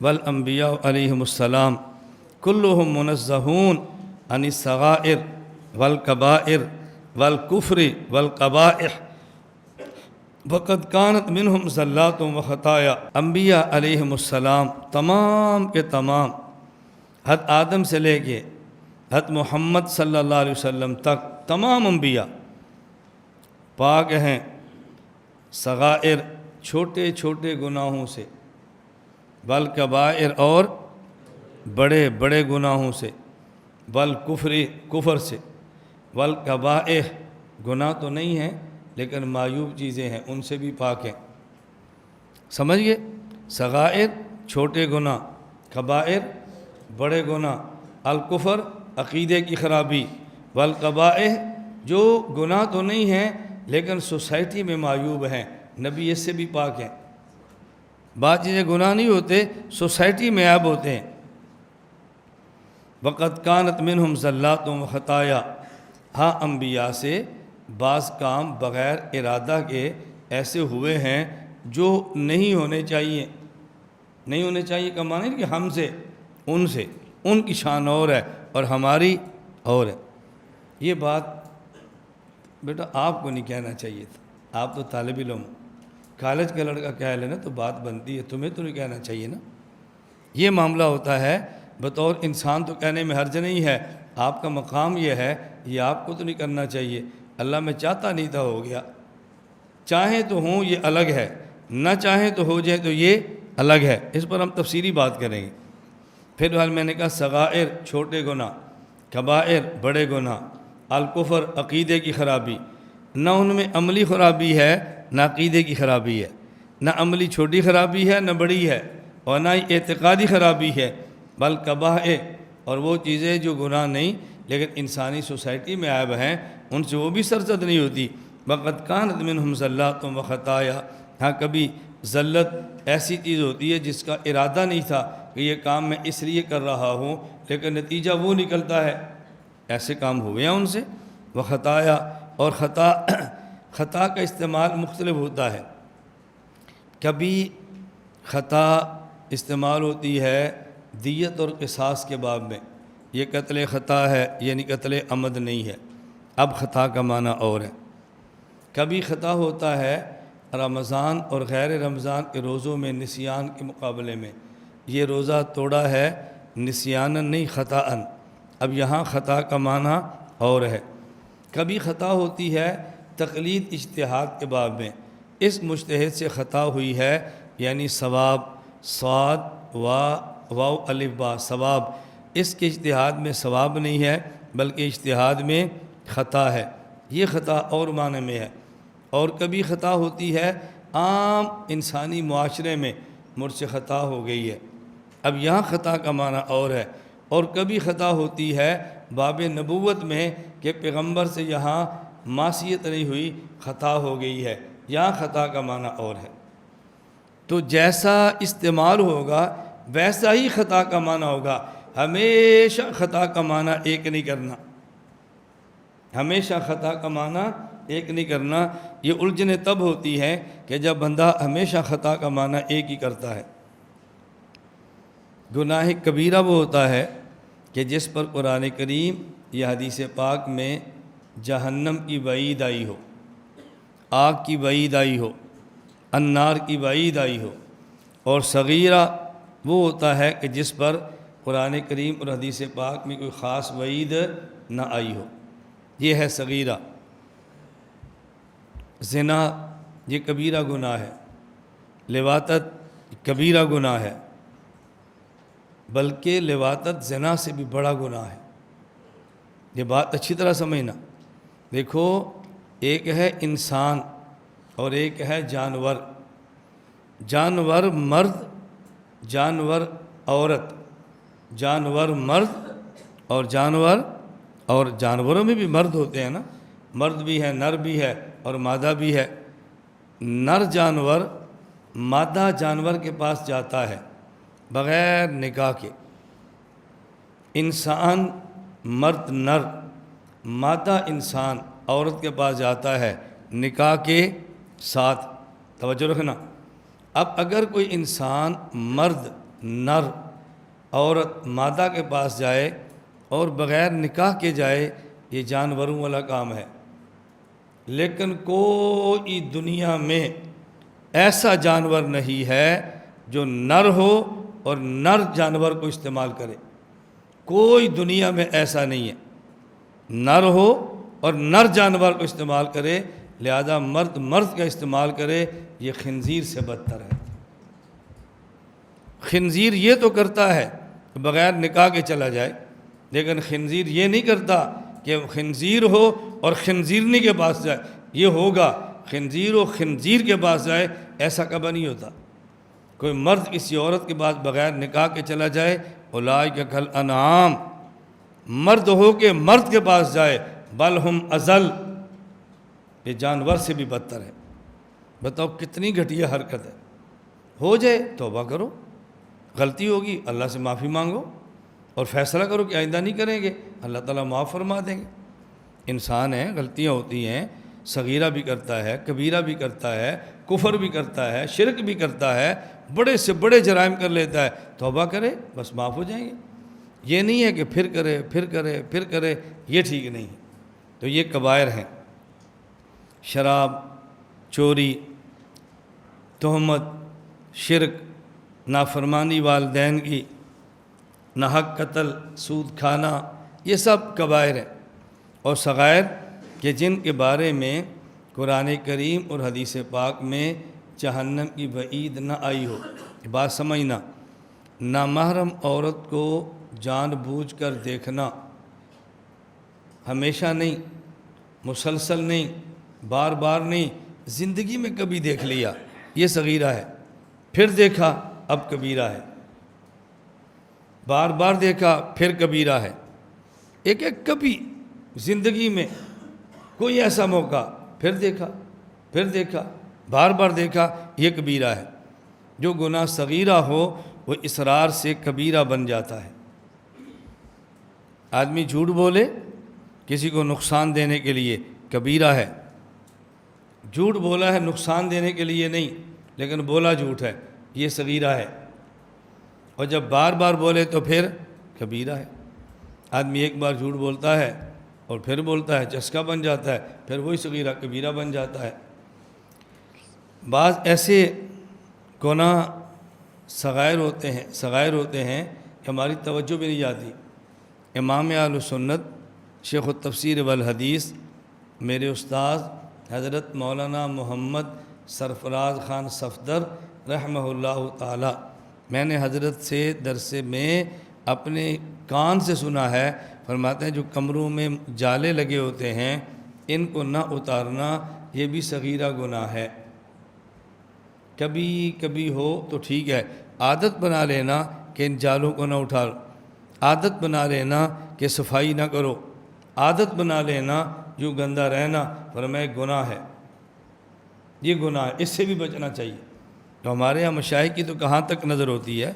والانبیاء علیہم السلام کلہم منزہون عن الصغائر والکبائر والکفر والقبائح وقد کانت منہم زلات و خطایا۔ انبیاء علیہم السلام تمام کے تمام حضرت آدم سے لے کے حضرت محمد صلی اللہ علیہ وسلم تک تمام انبیاء پاک ہیں صغائر چھوٹے چھوٹے گناہوں سے، والکبائر اور بڑے بڑے گناہوں سے، والکفر کفر سے، والقبائح گناہ تو نہیں ہیں لیکن معیوب چیزیں ہیں ان سے بھی پاک ہیں۔ سمجھئے، صغائر چھوٹے گناہ، کبائر بڑے گناہ، الکفر عقیدے کی خرابی، والقبائح جو گناہ تو نہیں ہیں لیکن سوسائٹی میں معیوب ہیں، نبی اس سے بھی پاک ہیں۔ بعض چیزیں گناہ نہیں ہوتے، سوسائٹی میں عیب ہوتے ہیں۔ وقد کانت منہم زلات و خطایا، ہاں انبیاء سے بعض کام بغیر ارادہ کے ایسے ہوئے ہیں جو نہیں ہونے چاہیے۔ نہیں ہونے چاہیے کا معنی ہے کہ ہم سے ان کی شان اور ہے اور ہماری اور ہے۔ یہ بات بیٹا آپ کو نہیں کہنا چاہیے تھا، آپ تو طالب علم، کالج کا لڑکا کہہ لینا تو بات بنتی ہے، تمہیں تو نہیں کہنا چاہیے نا۔ یہ معاملہ ہوتا ہے، بطور انسان تو کہنے میں حرج نہیں ہے، آپ کا مقام یہ ہے، یہ آپ کو تو نہیں کرنا چاہیے۔ اللہ میں چاہتا نہیں تھا ہو گیا، چاہیں تو ہوں یہ الگ ہے، نہ چاہیں تو ہو جائے تو یہ الگ ہے، اس پر ہم تفصیلی بات کریں گے۔ پھر حال میں نے کہا صغائر چھوٹے گناہ، کبائر بڑے گناہ، الکفر عقیدے کی خرابی، نہ ان میں عملی خرابی ہے نہ عقیدے کی خرابی ہے، نہ عملی چھوٹی خرابی ہے نہ بڑی ہے، اور نہ ہی اعتقادی خرابی ہے، بلکہ اور وہ چیزیں جو گناہ نہیں لیکن انسانی سوسائٹی میں عیب ہیں ان سے وہ بھی سرزد نہیں ہوتی۔ وقد کانت منہم زلات و خطایا، ہاں کبھی زلت ایسی چیز ہوتی ہے جس کا ارادہ نہیں تھا کہ یہ کام میں اس لیے کر رہا ہوں لیکن نتیجہ وہ نکلتا ہے، ایسے کام ہوئے ہیں ان سے۔ وہ خطایا، اور خطا کا استعمال مختلف ہوتا ہے۔ کبھی خطا استعمال ہوتی ہے دیت اور قصاص کے باب میں، یہ قتل خطا ہے یعنی قتل عمد نہیں ہے، اب خطا کا معنی اور ہے۔ کبھی خطا ہوتا ہے رمضان اور غیر رمضان کے روزوں میں نسیان کے مقابلے میں، یہ روزہ توڑا ہے نسیاناً نہیں خطاً، اب یہاں خطا کا معنی اور ہے۔ کبھی خطا ہوتی ہے تقلید اجتہاد کے باب میں، اس مجتہد سے خطا ہوئی ہے یعنی ثواب، صاد واو الف با ثواب، اس کے اجتہاد میں ثواب نہیں ہے بلکہ اجتہاد میں خطا ہے، یہ خطا اور معنی میں ہے۔ اور کبھی خطا ہوتی ہے عام انسانی معاشرے میں، مجھ سے خطا ہو گئی ہے، اب یہاں خطا کا معنی اور ہے۔ اور کبھی خطا ہوتی ہے باب نبوت میں کہ پیغمبر سے یہاں معصیت نہیں ہوئی، خطا ہو گئی ہے، یہاں خطا کا معنی اور ہے۔ تو جیسا استعمال ہوگا ویسا ہی خطا کا معنی ہوگا، ہمیشہ خطا کا معنی ایک نہیں کرنا، ہمیشہ خطا کا معنی ایک نہیں کرنا۔ یہ الجھنیں تب ہوتی ہیں کہ جب بندہ ہمیشہ خطا کا معنی ایک ہی کرتا ہے۔ گناہ کبیرہ وہ ہوتا ہے کہ جس پر قرآن کریم یا حدیث پاک میں جہنم کی وعید آئی ہو، آگ کی وعید آئی ہو، النار کی وعید آئی ہو۔ اور صغیرہ وہ ہوتا ہے کہ جس پر قرآن کریم اور حدیث پاک میں کوئی خاص وعید نہ آئی ہو، یہ ہے صغیرہ۔ زنا یہ کبیرہ گناہ ہے، لواطت کبیرہ گناہ ہے، بلکہ لواطت زنا سے بھی بڑا گناہ ہے۔ یہ بات اچھی طرح سمجھنا۔ دیکھو، ایک ہے انسان اور ایک ہے جانور، جانور مرد، جانور عورت، جانور مرد اور جانور، اور جانوروں میں بھی مرد ہوتے ہیں نا، مرد بھی ہے، نر بھی ہے اور مادہ بھی ہے۔ نر جانور مادہ جانور کے پاس جاتا ہے بغیر نکاح کے، انسان مرد نر، مادہ انسان عورت کے پاس جاتا ہے نکاح کے ساتھ۔ توجہ رکھنا۔ اب اگر کوئی انسان مرد نر عورت مادہ کے پاس جائے اور بغیر نکاح کے جائے، یہ جانوروں والا کام ہے۔ لیکن کوئی دنیا میں ایسا جانور نہیں ہے جو نر ہو اور نر جانور کو استعمال کرے، کوئی دنیا میں ایسا نہیں ہے، نر ہو اور نر جانور کو استعمال کرے، لہذا مرد مرد کا استعمال کرے، یہ خنزیر سے بدتر ہے۔ خنزیر یہ تو کرتا ہے کہ بغیر نکاح کے چلا جائے، لیکن خنزیر یہ نہیں کرتا کہ خنزیر ہو اور خنزیرنی کے پاس جائے، یہ ہوگا خنزیر و خنزیر کے پاس جائے، ایسا کبھی نہیں ہوتا۔ کوئی مرد کسی عورت کے پاس بغیر نکاح کے چلا جائے، اولئک کالانعام، مرد ہو کے مرد کے پاس جائے، بل ہم اضل، یہ جانور سے بھی بدتر ہے۔ بتاؤ کتنی گھٹیا حرکت ہے۔ ہو جائے توبہ کرو، غلطی ہوگی اللہ سے معافی مانگو اور فیصلہ کرو کہ آئندہ نہیں کریں گے، اللہ تعالیٰ معاف فرما دیں گے۔ انسان ہے، غلطیاں ہوتی ہیں، صغیرہ بھی کرتا ہے، کبیرہ بھی کرتا ہے، کفر بھی کرتا ہے، شرک بھی کرتا ہے، بڑے سے بڑے جرائم کر لیتا ہے، توبہ کرے بس معاف ہو جائیں گے۔ یہ نہیں ہے کہ پھر کرے پھر کرے پھر کرے، یہ ٹھیک نہیں ہے۔ تو یہ کبائر ہیں، شراب، چوری، تہمت، شرک، نافرمانی والدین کی، ناحق قتل، سود کھانا، یہ سب کبائر ہیں۔ اور صغائر کہ جن کے بارے میں قرآن کریم اور حدیث پاک میں جہنم کی وعید نہ آئی ہو، بات سمجھنا، نامحرم عورت کو جان بوجھ کر دیکھنا، ہمیشہ نہیں، مسلسل نہیں، بار بار نہیں، زندگی میں کبھی دیکھ لیا، یہ صغیرہ ہے، پھر دیکھا اب کبیرہ ہے، بار بار دیکھا پھر کبیرہ ہے، ایک کبھی زندگی میں کوئی ایسا موقع، پھر دیکھا بار بار دیکھا، یہ کبیرہ ہے۔ جو گناہ صغیرہ ہو وہ اصرار سے کبیرہ بن جاتا ہے۔ آدمی جھوٹ بولے کسی کو نقصان دینے کے لیے، کبیرہ ہے۔ جھوٹ بولا ہے نقصان دینے کے لیے نہیں، لیکن بولا جھوٹ ہے، یہ صغیرہ ہے۔ اور جب بار بار بولے تو پھر کبیرہ ہے۔ آدمی ایک بار جھوٹ بولتا ہے اور پھر بولتا ہے، چسکا بن جاتا ہے، پھر وہی صغیرہ کبیرہ بن جاتا ہے۔ بعض ایسے گناہ صغائر ہوتے ہیں کہ ہماری توجہ بھی نہیں جاتی۔ امام اہل سنت شیخ التفسیر والحدیث میرے استاد حضرت مولانا محمد سرفراز خان صفدر رحمہ اللہ تعالی، میں نے حضرت سے درس میں اپنے کان سے سنا ہے، فرماتے ہیں جو کمروں میں جالے لگے ہوتے ہیں ان کو نہ اتارنا یہ بھی صغیرہ گناہ ہے۔ کبھی کبھی ہو تو ٹھیک ہے، عادت بنا لینا کہ ان جالوں کو نہ اٹھاؤ، عادت بنا لینا کہ صفائی نہ کرو، عادت بنا لینا جو گندہ رہنا، فرمایا گناہ ہے، یہ گناہ ہے، اس سے بھی بچنا چاہیے۔ تو ہمارے یہاں مشائخ کی تو کہاں تک نظر ہوتی ہے